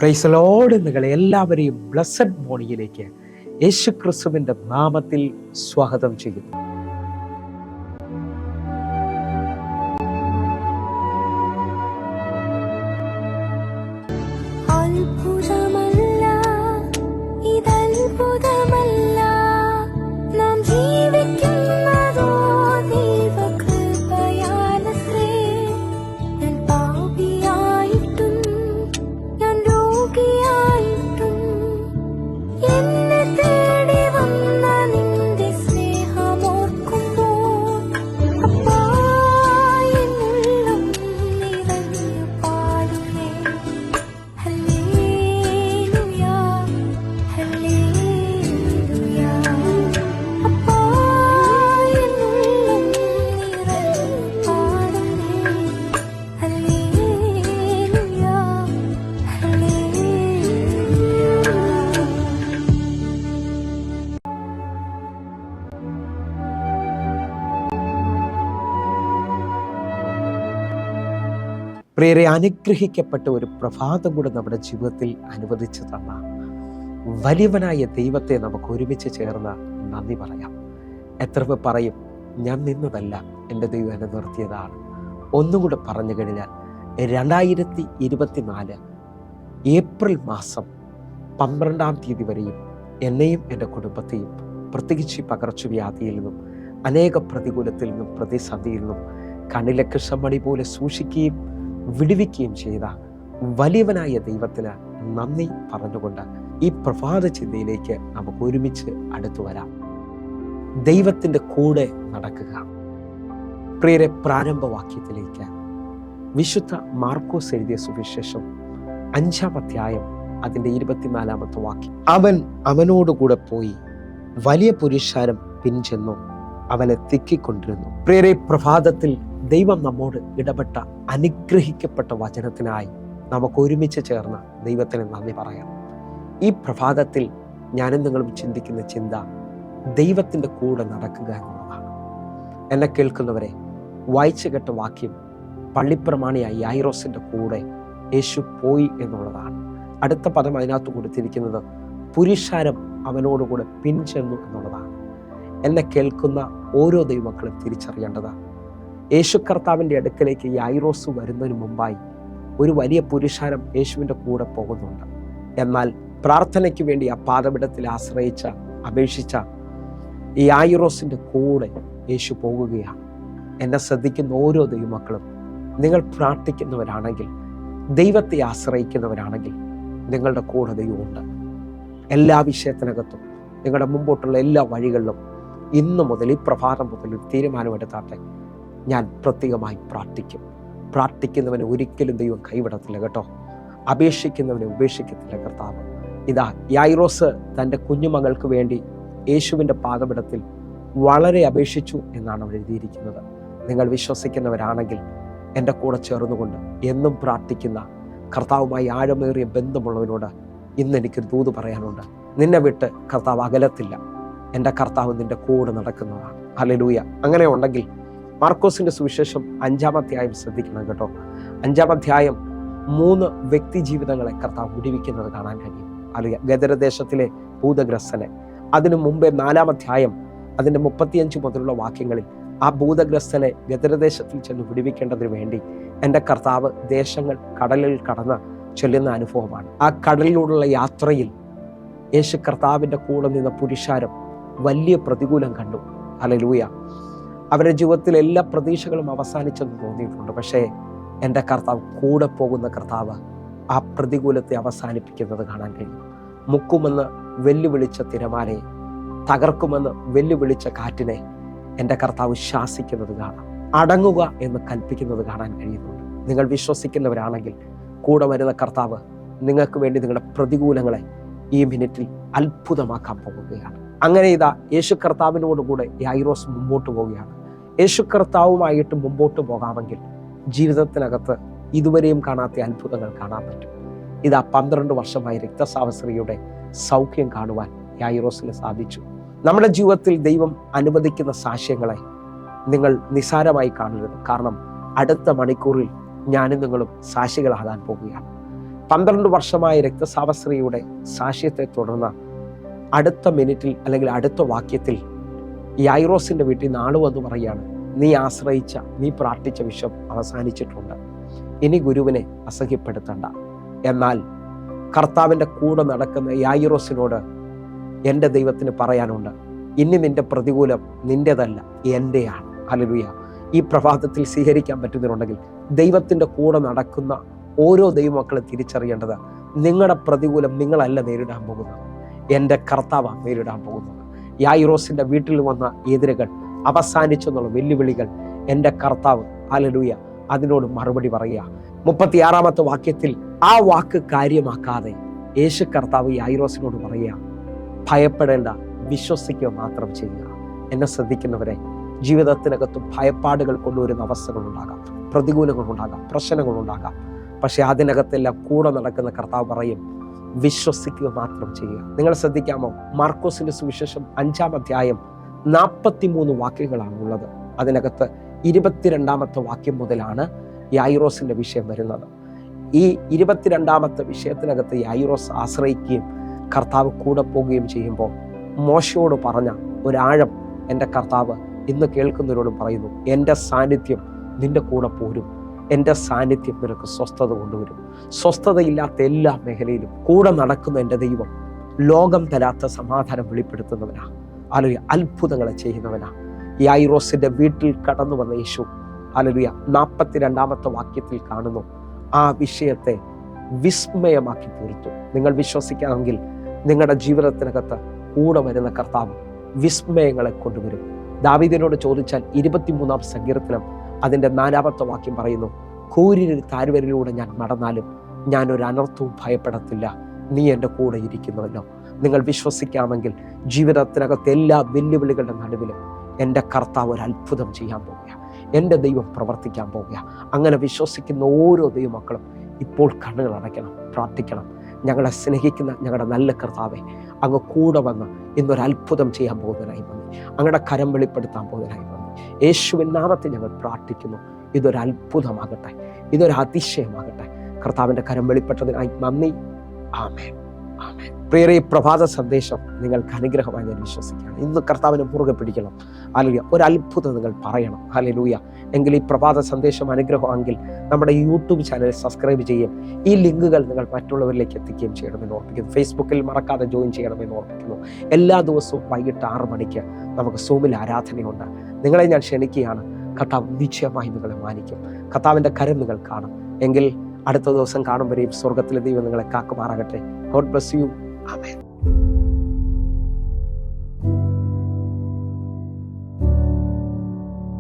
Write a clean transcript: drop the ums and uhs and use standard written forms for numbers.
Praise the Lord. നിങ്ങളെ എല്ലാവരെയും blessed മോർണിംഗിലേക്ക് യേശു ക്രിസ്തുവിൻ്റെ നാമത്തിൽ സ്വാഗതം ചെയ്യുന്നു. പ്രിയരെ, അനുഗ്രഹിക്കപ്പെട്ട ഒരു പ്രഭാതം കൂടെ നമ്മുടെ ജീവിതത്തിൽ അനുവദിച്ചു തന്ന വലിയവനായ ദൈവത്തെ നമുക്ക് ഒരുമിച്ച് ചേർന്ന് നന്ദി പറയാം. എത്ര പേർ പറയും, ഞാൻ നിന്നതല്ല, എൻ്റെ ദൈവം എന്നെ നിർത്തിയതാണ്. ഒന്നുകൂടെ പറഞ്ഞു കഴിഞ്ഞാൽ 2024 ഏപ്രിൽ മാസം 12-ാം തീയതി വരെയും എന്നെയും എൻ്റെ കുടുംബത്തെയും പ്രത്യേകിച്ച് പകർച്ചവ്യാധിയിൽ നിന്നും അനേക പ്രതികൂലത്തിൽ നിന്നും പ്രതിസന്ധിയിൽ നിന്നും കണ്ണിലെ കൃഷ്ണമണി പോലെ സൂക്ഷിക്കുകയും വിടുവിക്കുകയും ചെയ്ത വലിയവനായ ദൈവത്തിന് നന്ദി പറഞ്ഞുകൊണ്ട് ഈ പ്രഭാത ചിന്തയിലേക്ക് നമുക്ക് ഒരുമിച്ച് അടുത്തു വരാം. ദൈവത്തിൻ്റെ കൂടെ നടക്കുക. പ്രിയരെ, പ്രാരംഭവാക്യത്തിലേക്ക് വിശുദ്ധ മാർക്കോസ് എഴുതിയ സുവിശേഷം 5-ാം അധ്യായം അതിൻ്റെ 24-ാമത്തെ വാക്യം. അവൻ അവനോടുകൂടെ പോയി വലിയ പുരുഷാരം പിൻചെന്നു അവനെ തിക്കിക്കൊണ്ടിരുന്നു. പ്രിയരെ, പ്രഭാതത്തിൽ ദൈവം നമ്മോട് ഇടപെട്ട അനുഗ്രഹിക്കപ്പെട്ട വചനത്തിനായി നമുക്ക് ഒരുമിച്ച് ചേർന്ന് ദൈവത്തിന് നന്ദി പറയാം. ഈ പ്രഭാതത്തിൽ ഞാനും നിങ്ങളും ചിന്തിക്കുന്ന ചിന്ത ദൈവത്തിൻ്റെ കൂടെ നടക്കുക എന്നുള്ളതാണ്. എന്നെ കേൾക്കുന്നവരെ, വായിച്ചു കേട്ട വാക്യം പള്ളിപ്രമാണിയായ യായിറോസിൻ്റെ കൂടെ യേശു പോയി എന്നുള്ളതാണ്. അടുത്ത പദം അതിനകത്ത് കൊടുത്തിരിക്കുന്നത് പുരുഷാരം അവനോടുകൂടെ പിൻചെന്നു എന്നുള്ളതാണ്. എന്നെ കേൾക്കുന്ന ഓരോ ദൈവമക്കളും തിരിച്ചറിയേണ്ടത്, യേശു കർത്താവിൻ്റെ അടുക്കലേക്ക് യായിറോസ് വരുന്നതിന് മുമ്പായി ഒരു വലിയ പുരുഷാരം യേശുവിൻ്റെ കൂടെ പോകുന്നുണ്ട്. എന്നാൽ പ്രാർത്ഥനയ്ക്ക് വേണ്ടി ആ പാദപീഠത്തിൽ അപേക്ഷിച്ച ഈ യായിറോസിൻ്റെ കൂടെ യേശു പോകുകയാണ്. എന്നെ ശ്രദ്ധിക്കുന്ന ഓരോ ദൈവമക്കളും, നിങ്ങൾ പ്രാർത്ഥിക്കുന്നവരാണെങ്കിൽ, ദൈവത്തെ ആശ്രയിക്കുന്നവരാണെങ്കിൽ നിങ്ങളുടെ കൂടെ ദൈവമുണ്ട്. എല്ലാ വിഷയത്തിനകത്തും നിങ്ങളുടെ മുമ്പോട്ടുള്ള എല്ലാ വഴികളിലും ഇന്നു മുതൽ, ഈ പ്രഭാതം മുതൽ ഒരു തീരുമാനമെടുത്താട്ടെ, ഞാൻ പ്രത്യേകമായി പ്രാർത്ഥിക്കും. പ്രാർത്ഥിക്കുന്നവനെ ഒരിക്കലും ദൈവം കൈവിടത്തില്ല കേട്ടോ. അപേക്ഷിക്കുന്നവനെ ഉപേക്ഷിക്കത്തില്ല കർത്താവ്. ഇതാ യായിറോസ് തൻ്റെ കുഞ്ഞുമകൾക്ക് വേണ്ടി യേശുവിൻ്റെ പാദപീഠത്തിൽ വളരെ അപേക്ഷിച്ചു എന്നാണ് അവിടെ എഴുതിയിരിക്കുന്നത്. നിങ്ങൾ വിശ്വസിക്കുന്നവരാണെങ്കിൽ എൻ്റെ കൂടെ ചേർന്നുകൊണ്ട് എന്നും പ്രാർത്ഥിക്കുന്ന കർത്താവുമായി ആഴമേറിയ ബന്ധമുള്ളവനോട് ഇന്ന് എനിക്കൊരു ദൂത് പറയാനുണ്ട്. നിന്നെ വിട്ട് കർത്താവ് അകലത്തില്ല. എൻ്റെ കർത്താവ് നിൻ്റെ കൂടെ നടക്കുന്നതാണ്. ഹല്ലേലൂയ. അങ്ങനെ ഉണ്ടെങ്കിൽ മാർക്കോസിന്റെ സുവിശേഷം 5-ാം അധ്യായം ശ്രദ്ധിക്കണം കേട്ടോ. 5-ാം അധ്യായം 3 വ്യക്തി ജീവിതങ്ങളെ കർത്താവ് വിടുവിക്കുന്നത് കാണാൻ കഴിയും. അല്ലെങ്കിൽ ഗദരദേശത്തിലെ ഭൂതഗ്രസ്തനെ, അതിനു മുമ്പേ 4-ാം അധ്യായം അതിൻ്റെ 35 മുതലുള്ള വാക്യങ്ങളിൽ ആ ഭൂതഗ്രസ്തനെ ഗദരദേശത്തിൽ ചെന്ന് വിടുവിക്കേണ്ടതിന് വേണ്ടി എൻ്റെ കർത്താവ് ദേശങ്ങൾ കടലിൽ കടന്ന് ചെല്ലുന്ന അനുഭവമാണ്. ആ കടലിലൂടെയുള്ള യാത്രയിൽ യേശു കർത്താവിൻ്റെ കൂടെ നിന്ന പുരുഷാരം വലിയ പ്രതികൂലം കണ്ടു. ഹല്ലേലൂയ. അവരുടെ ജീവിതത്തിൽ എല്ലാ പ്രതീക്ഷകളും അവസാനിച്ചെന്ന് തോന്നിയിട്ടുണ്ട്. പക്ഷേ എൻ്റെ കർത്താവ്, കൂടെ പോകുന്ന കർത്താവ്, ആ പ്രതികൂലത്തെ അവസാനിപ്പിക്കുന്നത് കാണാൻ കഴിയും. മുക്കുമെന്ന് വെല്ലുവിളിച്ച തിരമാലയെ, തകർക്കുമെന്ന് വെല്ലുവിളിച്ച കാറ്റിനെ എൻ്റെ കർത്താവ് ശാസിക്കുന്നത് കാണാം. അടങ്ങുക എന്ന് കൽപ്പിക്കുന്നത് കാണാൻ കഴിയുന്നുണ്ട്. നിങ്ങൾ വിശ്വസിക്കുന്നവരാണെങ്കിൽ കൂടെ വരുന്ന കർത്താവ് നിങ്ങൾക്ക് വേണ്ടി നിങ്ങളുടെ പ്രതികൂലങ്ങളെ ഈ മിനിറ്റിൽ അത്ഭുതമാക്കാൻ പോകുകയാണ്. അങ്ങനെ ഇതാ യേശു കർത്താവിനോടുകൂടെ യായിറോസ് മുമ്പോട്ട് പോവുകയാണ്. യേശു കർത്താവുമായിട്ട് മുമ്പോട്ട് പോകാമെങ്കിൽ ജീവിതത്തിനകത്ത് ഇതുവരെയും കാണാത്ത അത്ഭുതങ്ങൾ കാണാൻ പറ്റും. ഇതാ 12 വർഷമായി രക്തസ്രാവസ്ത്രീയുടെ സൗഖ്യം കാണുവാൻ യായിറോസിന് സാധിച്ചു. നമ്മുടെ ജീവിതത്തിൽ ദൈവം അനുവദിക്കുന്ന സാക്ഷ്യങ്ങളെ നിങ്ങൾ നിസ്സാരമായി കാണരുത്. കാരണം അടുത്ത മണിക്കൂറിൽ ഞാനും നിങ്ങളും സാക്ഷികളാകാൻ പോവുകയാണ്. 12 വർഷമായ രക്തസ്രാവസ്ത്രീയുടെ സാക്ഷ്യത്തെ തുടർന്ന് അടുത്ത മിനിറ്റിൽ അല്ലെങ്കിൽ അടുത്ത വാക്യത്തിൽ യായിറോസിന്റെ വീട്ടിൽ നിന്ന് ആള് വന്ന് പറയാണ്, നീ ആശ്രയിച്ച, നീ പ്രാർത്ഥിച്ച വിഷം അവസാനിച്ചിട്ടുണ്ട്, ഇനി ഗുരുവിനെ അസഹ്യപ്പെടുത്തണ്ട. എന്നാൽ കർത്താവിൻ്റെ കൂടെ നടക്കുന്ന യായിറോസിനോട് എൻ്റെ ദൈവത്തിന് പറയാനുണ്ട്, ഇനി നിന്റെ പ്രതികൂലം നിൻ്റെതല്ല, എൻ്റെയാണ്. ഹല്ലേലൂയ. ഈ പ്രഭാതത്തിൽ സ്വീകരിക്കാൻ പറ്റുന്നുണ്ടെങ്കിൽ ദൈവത്തിൻ്റെ കൂടെ നടക്കുന്ന ഓരോ ദൈവമക്കളും തിരിച്ചറിയേണ്ടത്, നിങ്ങളുടെ പ്രതികൂലം നിങ്ങളല്ല നേരിടാൻ പോകുന്നത്, എൻ്റെ കർത്താവാണ് നേരിടാൻ പോകുന്നത്. യായിറോസിൻ്റെ വീട്ടിൽ വന്ന എതിരുകൾ അവസാനിച്ചെന്നുള്ള വെല്ലുവിളികൾ എൻ്റെ കർത്താവ് ഹല്ലേലൂയ അതിനോട് മറുപടി പറയുക. 36 വാക്യത്തിൽ ആ വാക്ക് കാര്യമാക്കാതെ യേശു കർത്താവ് യായിറോസിനോട് പറയുക, ഭയപ്പെടേണ്ട, വിശ്വസിക്കുക മാത്രം ചെയ്യുക. എന്നെ ശ്രദ്ധിക്കുന്നവരെ, ജീവിതത്തിനകത്ത് ഭയപ്പാടുകൾ കൊണ്ടുവരുന്ന അവസ്ഥകളുണ്ടാകാം, പ്രതികൂലങ്ങളുണ്ടാകാം, പ്രശ്നങ്ങളുണ്ടാകാം. പക്ഷെ അതിനകത്തെല്ലാം കൂടെ നടക്കുന്ന കർത്താവ് പറയും, വിശ്വസിക്കുക മാത്രം ചെയ്യുക. നിങ്ങൾ ശ്രദ്ധിക്കാമോ? മാർക്കോസിന്റെ സുവിശേഷം 5-ാം അധ്യായം 43 വാക്യങ്ങളാണ് ഉള്ളത്. അതിനകത്ത് 22 വാക്യം മുതലാണ് യായിറോസിന്റെ വിഷയം വരുന്നത്. ഈ 22 വിഷയത്തിനകത്ത് യായിറോസ് ആശ്രയിക്കുകയും കർത്താവ് കൂടെ പോവുകയും ചെയ്യുമ്പോൾ മോശയോട് പറഞ്ഞ ഒരാഴം എൻ്റെ കർത്താവ് ഇന്ന് കേൾക്കുന്നവരോടും പറയുന്നു, എൻ്റെ സാന്നിധ്യം നിന്റെ കൂടെ പോരും, എൻ്റെ സാന്നിധ്യം നിനക്ക് സ്വസ്ഥത കൊണ്ടുവരും. സ്വസ്ഥതയില്ലാത്ത എല്ലാ മേഖലയിലും കൂടെ നടക്കുന്ന എൻ്റെ ദൈവം ലോകം തരാത്ത സമാധാനം വെളിപ്പെടുത്തുന്നവനാ, അല്ലെങ്കിൽ അത്ഭുതങ്ങളെ ചെയ്യുന്നവനാ. യായിറോസിന്റെ വീട്ടിൽ കടന്നു വന്ന യേശു ഹല്ലേലൂയ 42 വാക്യത്തിൽ കാണുന്നു, ആ വിഷയത്തെ വിസ്മയമാക്കി തീർത്തു. നിങ്ങൾ വിശ്വസിക്കാമെങ്കിൽ നിങ്ങളുടെ ജീവിതത്തിനകത്ത് കൂടെ വരുന്ന കർത്താവ് വിസ്മയങ്ങളെ കൊണ്ടുവരും. ദാവീദിനോട് ചോദിച്ചാൽ 23-ാം സങ്കീർത്തനം അതിൻ്റെ 4-ാമത്തെ വാക്യം പറയുന്നു, കൂരിരുൾ താഴ്വരയിലൂടെ ഞാൻ നടന്നാലും ഞാൻ ഒരു അനർത്ഥവും ഭയപ്പെടത്തില്ല, നീ എൻ്റെ കൂടെ ഇരിക്കുന്നുവല്ലോ. നിങ്ങൾ വിശ്വസിക്കാമെങ്കിൽ ജീവിതത്തിനകത്ത് എല്ലാ വെല്ലുവിളികളുടെ നടുവിലും എൻ്റെ കർത്താവ് ഒരു അത്ഭുതം ചെയ്യാൻ പോവുക, എൻ്റെ ദൈവം പ്രവർത്തിക്കാൻ പോവുക. അങ്ങനെ വിശ്വസിക്കുന്ന ഓരോ ദൈവമക്കളും ഇപ്പോൾ കണ്ണുകൾ അടയ്ക്കണം, പ്രാർത്ഥിക്കണം. ഞങ്ങളെ സ്നേഹിക്കുന്ന ഞങ്ങളുടെ നല്ല കർത്താവെ, അങ്ങ് കൂടെ വന്ന് ഇന്നൊരു അത്ഭുതം ചെയ്യാൻ പോകുന്നതിനായി നന്ദി, അങ്ങയുടെ കരം വെളിപ്പെടുത്താൻ പോകുന്നതിനായി നന്ദി. യേശുവിൻ നാമത്തിൽ ഞങ്ങൾ പ്രാർത്ഥിക്കുന്നു, ഇതൊരു അത്ഭുതമാകട്ടെ, ഇതൊരു അതിശയമാകട്ടെ. കർത്താവിൻ്റെ കരം വെളിപ്പെട്ടതിനായി നന്ദി. ആമേൻ, ആമേൻ. പ്രിയരേ, ഈ പ്രഭാത സന്ദേശം നിങ്ങൾക്ക് അനുഗ്രഹമായി ഞാൻ വിശ്വസിക്കുകയാണ്. ഇന്ന് കർത്താവിനെ മുറുകെ പിടിക്കണം. ഹല്ലേലൂയ. ഒരു അത്ഭുതം നിങ്ങൾ പറയണം. ഹല്ലേലൂയ. എങ്കിൽ ഈ പ്രഭാത സന്ദേശം അനുഗ്രഹമാണെങ്കിൽ നമ്മുടെ യൂട്യൂബ് ചാനൽ സബ്സ്ക്രൈബ് ചെയ്യും, ഈ ലിങ്കുകൾ നിങ്ങൾ മറ്റുള്ളവരിലേക്ക് എത്തിക്കുകയും ചെയ്യണമെന്ന് ഓർപ്പിക്കുന്നു. ഫേസ്ബുക്കിൽ മറക്കാതെ ജോയിൻ ചെയ്യണമെന്ന് ഓർപ്പിക്കുന്നു. എല്ലാ ദിവസവും വൈകിട്ട് 6 മണിക്ക് നമുക്ക് സൂമിൽ ആരാധനയുണ്ട്. നിങ്ങളെ ഞാൻ ക്ഷണിക്കുകയാണ്. കർത്താവ് നിശ്ചയമായി നിങ്ങളെ മാനിക്കും. കർത്താവിൻ്റെ കരം നിങ്ങൾ കാണും. എങ്കിൽ അടുത്ത ദിവസം കാണും വരെയും സ്വർഗത്തിലെ ദൈവം നിങ്ങളെ കാക്കുമാറാകട്ടെ. God bless you. ആമേൻ.